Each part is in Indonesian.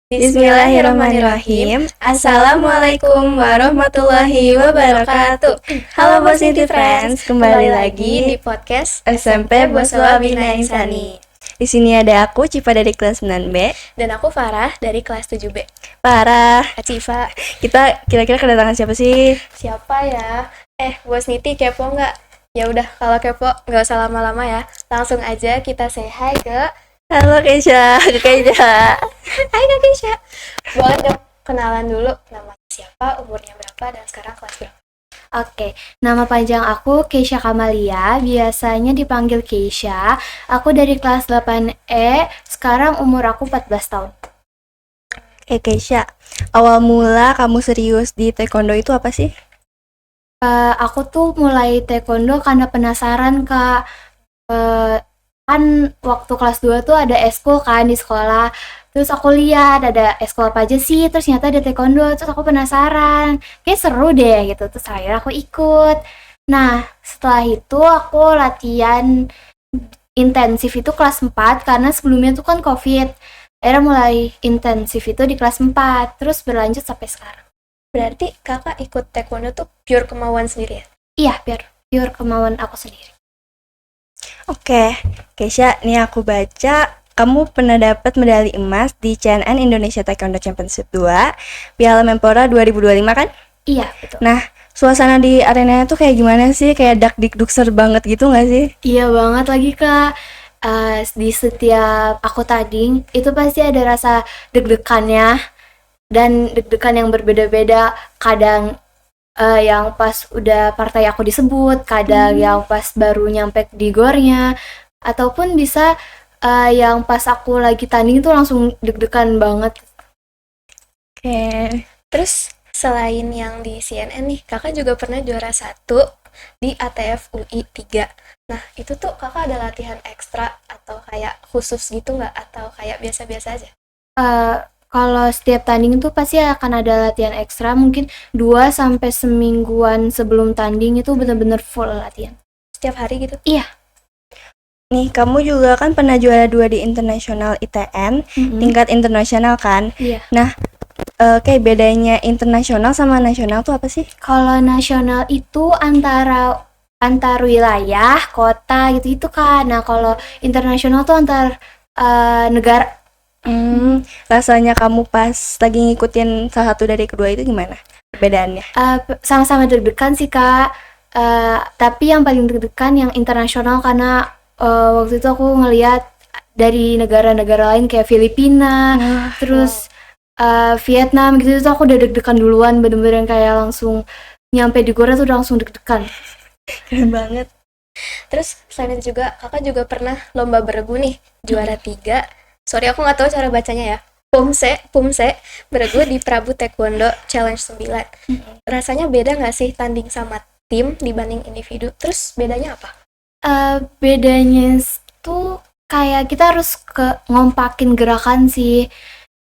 Bismillahirrahmanirrahim. Assalamualaikum warahmatullahi wabarakatuh. Halo Bos Inti Friends, kembali lagi di podcast SMP Boswa Bina Insani. Di sini ada aku Civa dari kelas 9B dan aku Farah dari kelas 7B. Farah, Civa. Kita kira-kira kedatangan siapa sih? Siapa ya? Bos Niti kepo nggak? Ya udah, kalau kepo nggak usah lama-lama ya. Langsung aja kita say hi ke Halo Keisha, Hai Kak Keisha. Boleh dong kenalan dulu, namanya siapa, umurnya berapa, dan sekarang kelas berapa? Oke, nama panjang aku Keisha Kamalia, biasanya dipanggil Keisha. Aku dari kelas 8E, sekarang umur aku 14 tahun. Keisha, awal mula kamu serius di taekwondo itu apa sih? Aku tuh mulai taekwondo karena penasaran, Kak. Kan waktu kelas 2 tuh ada eskul kan di sekolah. Terus aku lihat ada eskul apa aja sih, terus ternyata ada taekwondo. Terus aku penasaran, kayak seru deh gitu. Terus akhirnya aku ikut. Nah, setelah itu aku latihan intensif itu kelas 4 karena sebelumnya tuh kan COVID. Akhirnya mulai intensif itu di kelas 4, terus berlanjut sampai sekarang. Berarti kakak ikut taekwondo tuh pure kemauan sendiri ya? Iya, pure kemauan aku sendiri. Oke, Keisha, nih aku baca kamu pernah dapat medali emas di CNN Indonesia Taekwondo Championship 2 Piala Menpora 2025 kan? Iya, betul. Nah, suasana di arenanya tuh kayak gimana sih? Kayak dak-dikdukser banget gitu gak sih? Iya banget lagi, Kak. Di setiap aku tanding itu pasti ada rasa deg-degannya, dan deg-degan yang berbeda-beda. Kadang yang pas udah partai aku disebut, kadang yang pas baru nyampe di gornya, ataupun bisa yang pas aku lagi tanding tuh langsung deg-degan banget. Oke. Terus selain yang di CNN nih, kakak juga pernah juara 1 di ATF UI 3. Nah, itu tuh kakak ada latihan ekstra atau kayak khusus gitu nggak? Atau kayak biasa-biasa aja? Kalau setiap tanding tuh pasti akan ada latihan ekstra, mungkin 2 sampai semingguan sebelum tanding itu benar-benar full latihan. Setiap hari gitu? Iya. Nih, kamu juga kan pernah juara 2 di internasional ITN, tingkat internasional kan? Iya. Nah, kayak bedanya internasional sama nasional tuh apa sih? Kalau nasional itu antara wilayah, kota gitu kan. Nah, kalau internasional tuh antar negara. Rasanya kamu pas lagi ngikutin salah satu dari kedua itu gimana perbedaannya? Sama-sama deg-degan sih, Kak. Tapi yang paling deg-degan yang internasional karena waktu itu aku ngelihat dari negara-negara lain kayak Filipina, terus Vietnam gitu, tuh aku udah deg-degan duluan, bener-bener kayak langsung nyampe di Korea tuh udah langsung deg-degan. Keren banget. Terus selain itu juga kakak juga pernah lomba beregu nih, juara 3. Sorry aku nggak tahu cara bacanya ya. Pumse beregu di Prabu Taekwondo Challenge 9. Rasanya beda nggak sih tanding sama tim dibanding individu? Terus bedanya apa? Bedanya tuh kayak kita harus ngompakin gerakan sih.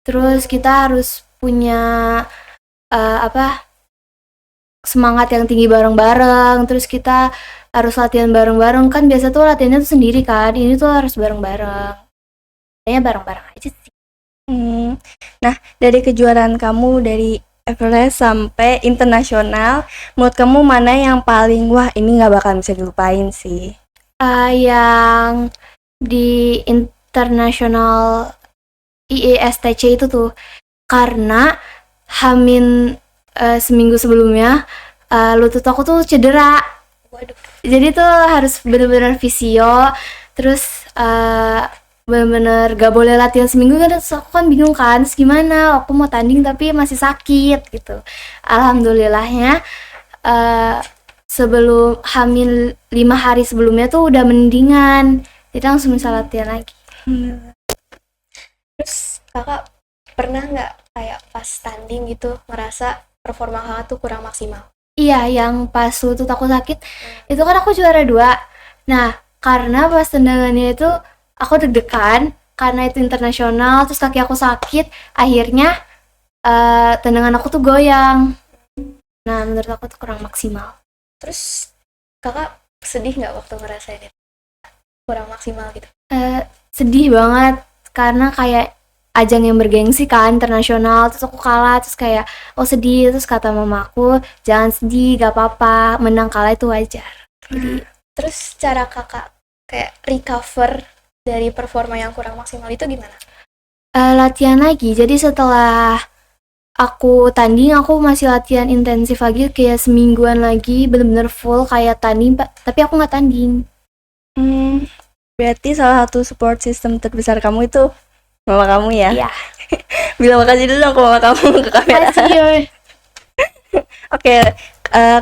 Terus kita harus punya semangat yang tinggi bareng-bareng. Terus kita harus latihan bareng-bareng, kan biasa tuh latihannya tuh sendiri kan, ini tuh harus bareng-bareng. Kayaknya bareng-bareng aja sih. Nah, dari kejuaraan kamu dari Everest sampai internasional, menurut kamu mana yang paling wah ini nggak bakal bisa dilupain sih? Yang di internasional IESTC itu tuh karena seminggu sebelumnya lutut aku tuh cedera. Waduh. Jadi tuh harus bener-bener visio, terus bener-bener gak boleh latihan seminggu kan. Terus aku kan bingung kan, terus gimana aku mau tanding tapi masih sakit gitu. Alhamdulillahnya sebelum hamil 5 hari sebelumnya tuh udah mendingan, jadi langsung bisa latihan lagi. Terus kakak pernah nggak kayak pas tanding gitu ngerasa performa kakak tuh kurang maksimal? Iya, yang pas lutut aku sakit itu kan aku juara 2. Nah, karena pas tendangannya itu aku deg-degan karena itu internasional, terus kaki aku sakit, akhirnya tendangan aku tuh goyang. Nah, menurut aku tuh kurang maksimal. Terus kakak sedih nggak waktu ngerasain itu kurang maksimal gitu? Sedih banget karena kayak ajang yang bergengsi kan, internasional, terus aku kalah, terus kayak sedih, terus kata mama aku jangan sedih, gak apa-apa, menang kalah itu wajar. Jadi Terus cara kakak kayak recover dari performa yang kurang maksimal itu gimana? latihan lagi, jadi setelah aku tanding, aku masih latihan intensif lagi kayak semingguan lagi, bener-bener full kayak tanding, tapi aku nggak tanding. Berarti salah satu support system terbesar kamu itu mama kamu ya? Iya. Bilang makasih dulu dong ke mama kamu, ke kamera. Makasih. Oke,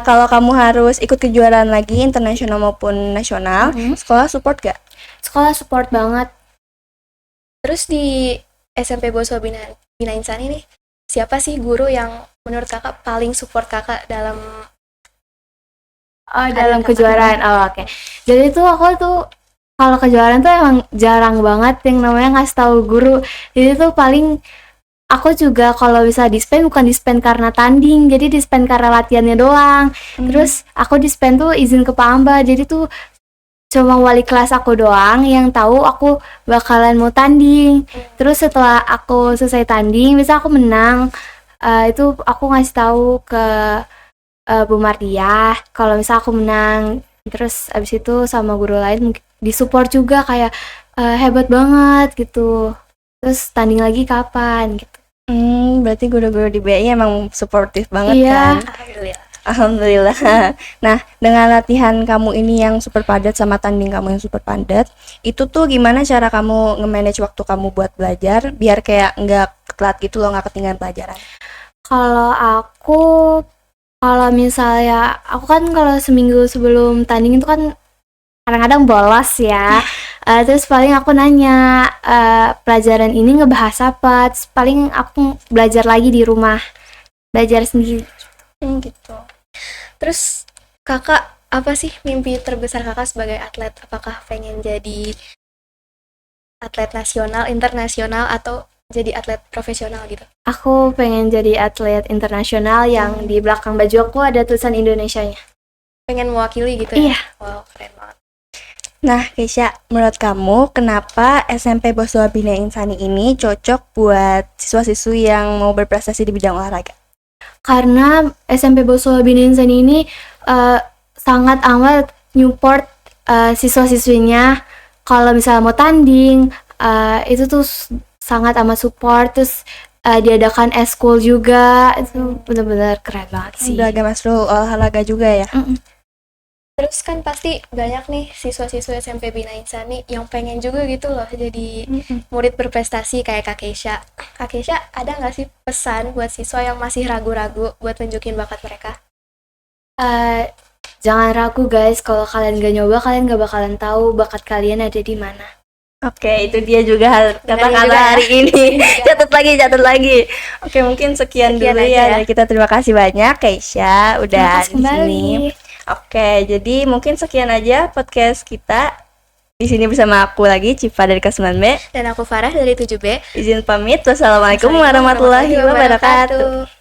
kalau kamu harus ikut kejuaraan lagi internasional maupun nasional, sekolah support gak? Sekolah support banget. Terus di SMP Boswa Bina Insani nih, siapa sih guru yang menurut kakak paling support kakak dalam Dalam kejuaraan. Oke. Jadi tuh aku tuh kalau kejuaraan tuh emang jarang banget yang namanya ngasih tahu guru. Jadi tuh paling aku juga kalau bisa dispen bukan dispen karena tanding, jadi dispen karena latihannya doang. Terus aku dispen tuh izin ke Pak Amba, jadi tuh cuma wali kelas aku doang yang tahu aku bakalan mau tanding. Terus setelah aku selesai tanding, bisa aku menang, itu aku ngasih tahu ke Bu Mardiah kalau misal aku menang. Terus abis itu sama guru lain disupport juga kayak hebat banget gitu. Terus tanding lagi kapan gitu. Berarti guru-guru di BI emang suportif banget Iya. kan? Alhamdulillah. Nah, dengan latihan kamu ini yang super padat sama tanding kamu yang super padat, itu tuh gimana cara kamu nge-manage waktu kamu buat belajar biar kayak nggak telat gitu loh, nggak ketinggalan pelajaran? Kalau misalnya aku kan kalau seminggu sebelum tanding itu kan kadang-kadang bolos ya. Terus paling aku nanya pelajaran ini ngebahas apa, terus paling aku belajar lagi di rumah, belajar sendiri. gitu. Terus kakak apa sih mimpi terbesar kakak sebagai atlet? Apakah pengen jadi atlet nasional, internasional, atau jadi atlet profesional gitu? Aku pengen jadi atlet internasional yang di belakang baju aku ada tulisan Indonesianya. Pengen mewakili gitu ya? Iya. Wow, keren banget. Nah, Keisha, menurut kamu kenapa SMP Boswa Bina Insani ini cocok buat siswa-siswi yang mau berprestasi di bidang olahraga? Karena SMP Boswa Bina Insani ini sangat amat support siswa-siswinya. Kalau misalnya mau tanding, itu tuh sangat amat support. Terus diadakan eskul juga, itu benar-benar keren banget sih. Beragam seluruh olahraga juga ya? Terus kan pasti banyak nih siswa-siswa SMP Bina Insani yang pengen juga gitu loh jadi murid berprestasi kayak Kak Keisha. Kak Keisha, ada nggak sih pesan buat siswa yang masih ragu-ragu buat tunjukin bakat mereka? Jangan ragu guys, kalau kalian gak nyoba kalian gak bakalan tahu bakat kalian ada di mana. Oke, itu dia juga kata-kata hari ini. Catat lagi. Oke, mungkin sekian dulu ya dari kita. Terima kasih banyak Keisha udah di sini. Oke, jadi mungkin sekian aja podcast kita. Di sini bersama aku lagi, Cipa dari kelas 9B. Dan aku Farah dari 7B. Izin pamit. Wassalamualaikum warahmatullahi wabarakatuh.